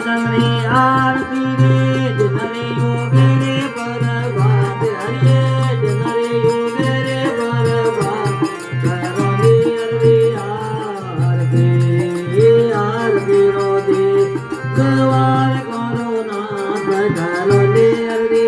तमरी आरती रे जनरे योगे रे परभात हरिये जनरे योगे रे परभात करो रे आरती आरती रो दे सवार करो नाथ करो रे आरती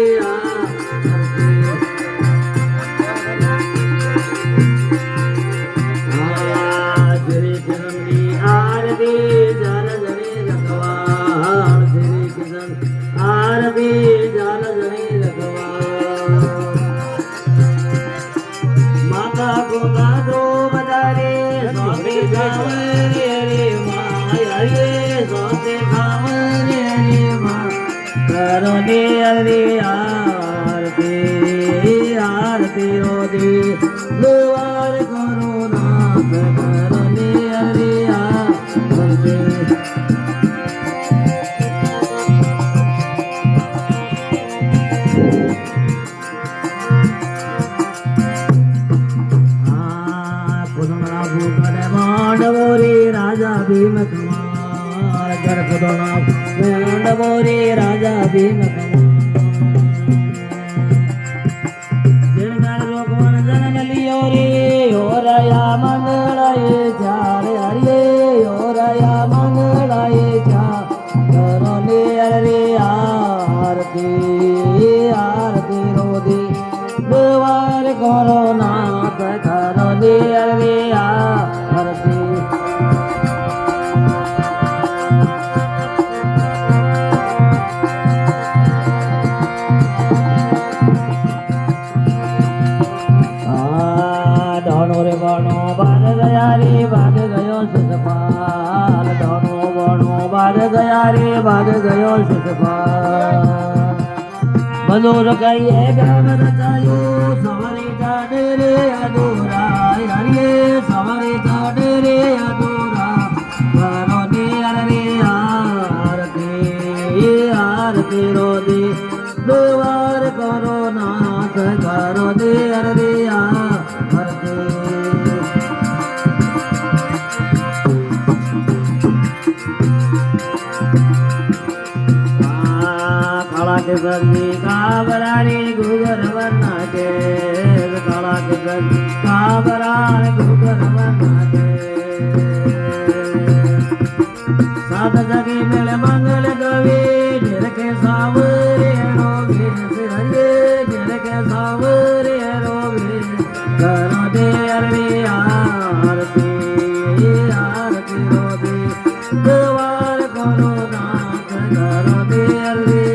आरती रो दे द्वार करो नाथ करो दे हरि आरती मांडवोरी राजा भीम कुमार कर पुदना मांडवोरी राजा भीम कुमार जिनगण लोकवन जन्म लियो रे हो रया मंगलाए चार हरिये हो रया मंगलाए चार करो ने हरे आरती आरती रो दे द्वार करो नाथ करो ने हरे आरती भाग गयो शिषपाल दोनों बनो भाग गया रे भाग गयो शिषपाल मधुर कहिए ग्राम रचायो सवारे जाने रे अधूरा हरिये सवारे जाने रे अधूरा करो ने हरे आरती आरती रो दे द्वार करो नाथ करो दे हरे आरती के संगी काबरानी गुगर बना के काला के संगी काबरान गुगर बना के सात जगे मिले मंगल गवे ढेर के सावरे रोगे हरिये ढेर के सावरे रोगे करो दे हरे आरती आरती रो दे द्वार करो नाथ करो दे हरे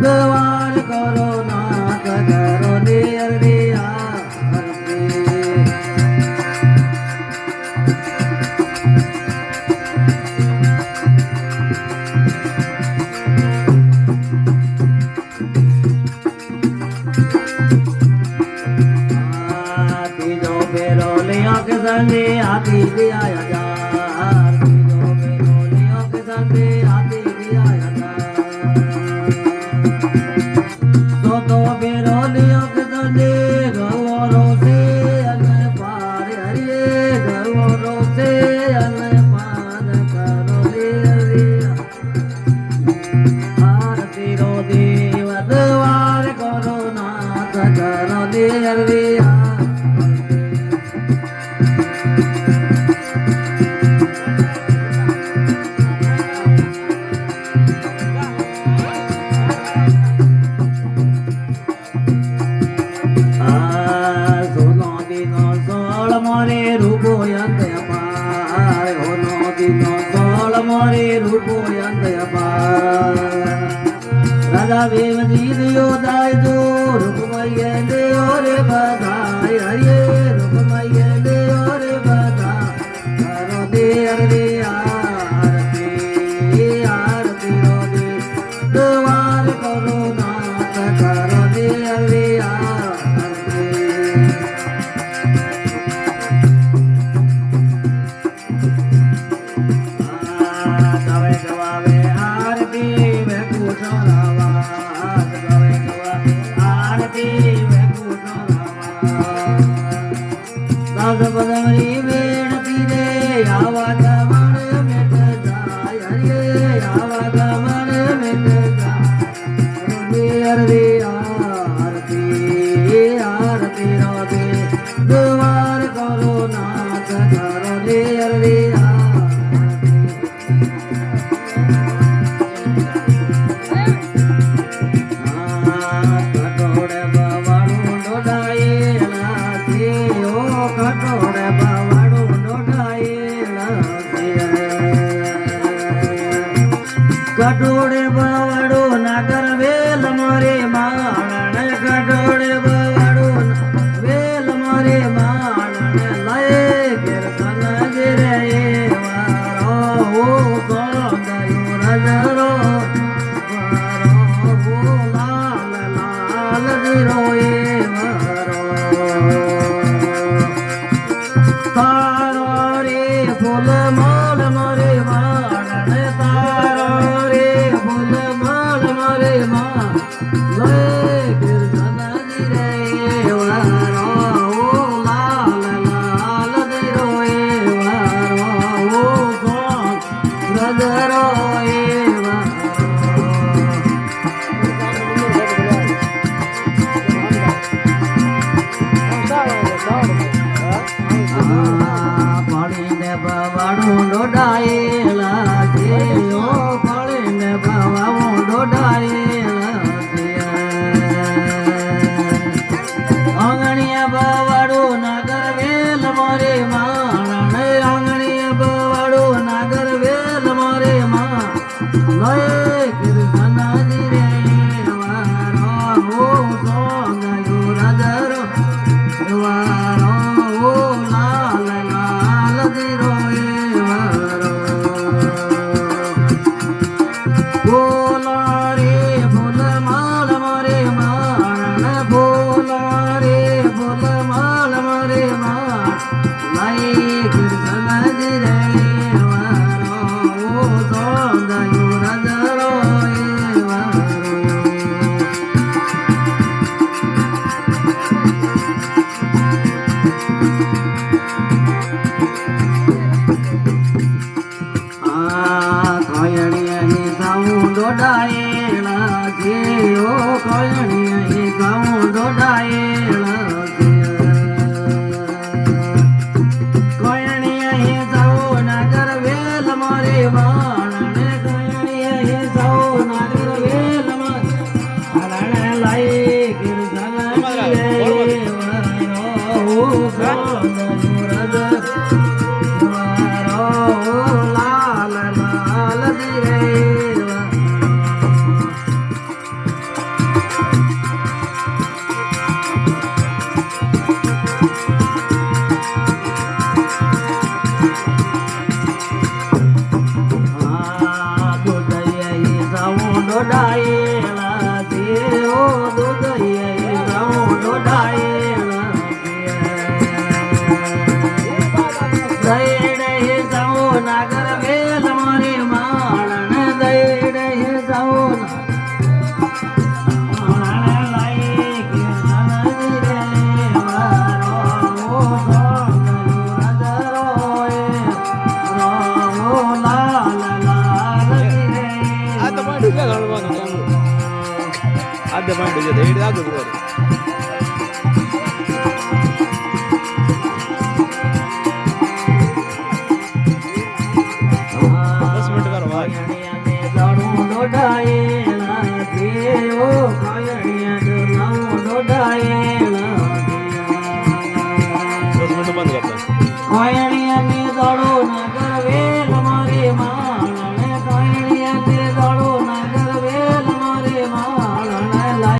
द्वार करो नाथ करो ने हरे आरती तीजो फेरो लियो के संगे हाथी भी आया जा तीजो फेरो लियो के संगे हाथी भी आया जा तो फेरो लियो के संगे गवरो से अन पार हरिये गवरो से अन पार करो ले हरि आरती रो देव द्वार करो नाथ करो ले हरि રાજા ભીમજી દિયો દાય જો રૂપમૈયે દેયો રે બધાય હરે રૂપમૈયે દેયો રે બધા કરો દેર રે આરતી આરતી રો દે દ્વાર કરો નાથ કરો દેર રે બદમરી વેણતી રે આવા ગમણ મેટ જાય હરે આવા ગમણ મેટ જાય રે આરતી આરતી રો દે દ્વાર કરો નાથ કરો રે રે કટોડે બવાડું ડોડાયેલા દેવો કટોડે બવાડું ડોડાયેલા કટોડે બવાડું નાગર વેલ મરે માણ કટોડે બવાડું વેલ મરે માણ લય ઘેર સનજ રે વારો ઓ ગોંદયો રજરો તારો રે ફૂલ માલ મરે માણ તારો રે ફૂલ માલ મરે માણ લે કીર્તનજી રે વારો ઓ લાલ લાલ દીરો એ વારો ઓ કોણ રદરો એ બવાડું ડોડાયેલા છે ઓ ફળીને બવાડું ડોડાયેલા છે આંગણીયા બવાડું નાગર વેલ મોરે માણ આંગણીયા બવાડું નાગર વેલ મોરે માણ લય કીર્તનજી રે વારો ઓ સોંગયો રાજરો વારો ઓ લાલ લાલ દીરો ડોડાયેલા છે ઓ કળણીએ ગાઉં ડોડાયેલા છે કળણીએ જાઓ નાગર વેલ મારે માણ કળણીએ જાઓ નાગર વેલ મારે લાઈ કીર્તન લાલ લાલ ધીરે ડોડાયેલા છે ઓ દુધઈએ ગાઉં ડોડાયેલા દઈ દઈ જાઓ નાગર વેલ મારે માણ દઈ દઈ જાઓ આધે માંડી જતો એડ આગળ બોલ 10 મિનિટ કરો ભાઈ કાયણિયા ને જાણું ડોડાયેલા છે ઓ કાયણિયા